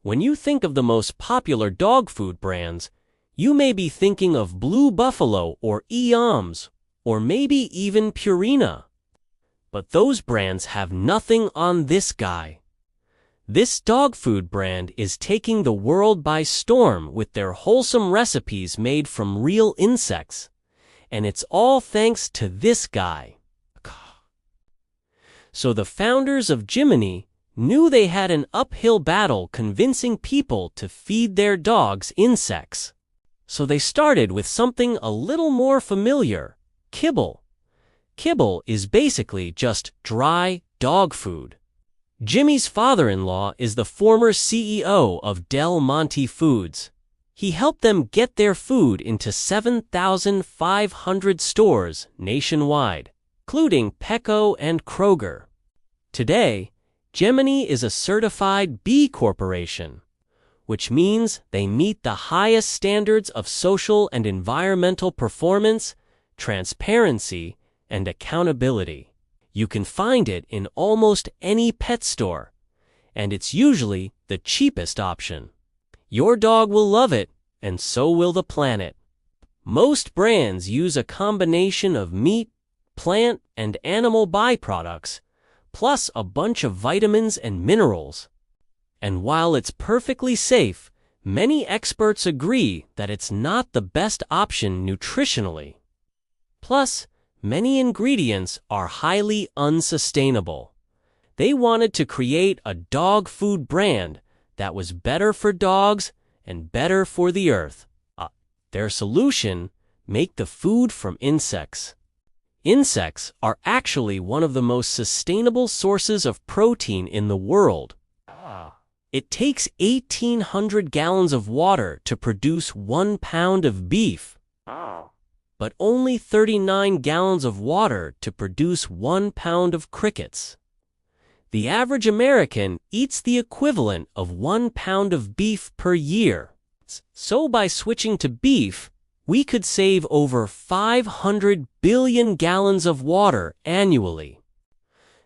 When you think of the most popular dog food brands, you may be thinking of Blue Buffalo or Eoms, or maybe even Purina. But those brands have nothing on this guy. This dog food brand is taking the world by storm with their wholesome recipes made from real insects. And it's all thanks to this guy. So the founders of Jiminy knew they had an uphill battle convincing people to feed their dogs insects. So they started with something a little more familiar, kibble. Kibble is basically just dry dog food. Jimmy's father-in-law is the former CEO of Del Monte Foods. He helped them get their food into 7,500 stores nationwide, including Petco and Kroger. Today, Jiminy is a certified B Corporation, which means they meet the highest standards of social and environmental performance, transparency, and accountability. You can find it in almost any pet store, and it's usually the cheapest option. Your dog will love it, and so will the planet. Most brands use a combination of meat, plant, and animal byproducts, plus a bunch of vitamins and minerals. And while it's perfectly safe, many experts agree that it's not the best option nutritionally. Plus, many ingredients are highly unsustainable. They wanted to create a dog food brand that was better for dogs and better for the earth. Their solution: make the food from insects. Insects are actually one of the most sustainable sources of protein in the world. It takes 1,800 gallons of water to produce 1 pound of beef, but only 39 gallons of water to produce 1 pound of crickets. The average American eats the equivalent of 1 pound of beef per year. So by switching to beef, we could save over 500 billion gallons of water annually.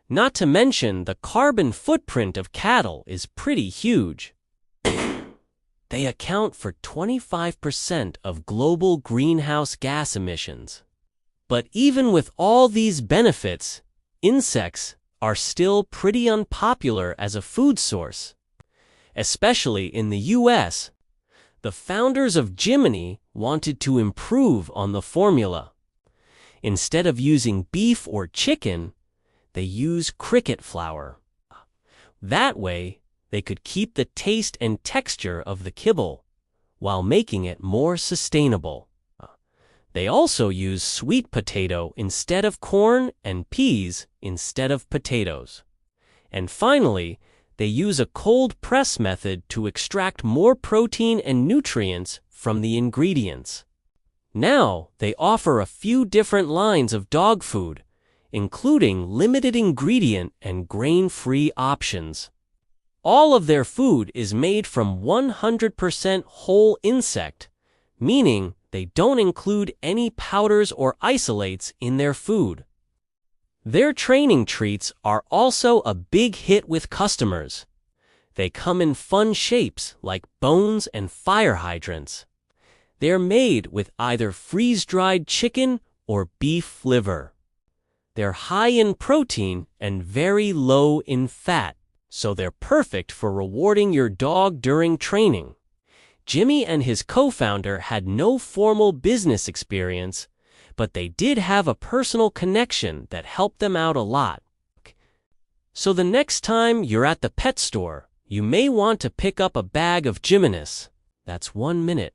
Not to mention the carbon footprint of cattle is pretty huge. They account for 25% of global greenhouse gas emissions. But even with all these benefits, insects are still pretty unpopular as a food source. Especially in the US, the founders of Jiminy wanted to improve on the formula. Instead of using beef or chicken, they use cricket flour. That way, they could keep the taste and texture of the kibble, while making it more sustainable. They also use sweet potato instead of corn and peas instead of potatoes. And finally, they use a cold press method to extract more protein and nutrients from the ingredients. Now, they offer a few different lines of dog food, including limited ingredient and grain-free options. All of their food is made from 100% whole insect, meaning they don't include any powders or isolates in their food. Their training treats are also a big hit with customers. They come in fun shapes like bones and fire hydrants. They're made with either freeze-dried chicken or beef liver. They're high in protein and very low in fat, so they're perfect for rewarding your dog during training. Jimmy and his co-founder had no formal business experience, but they did have a personal connection that helped them out a lot. So the next time you're at the pet store, you may want to pick up a bag of Jiminis. That's 1 minute.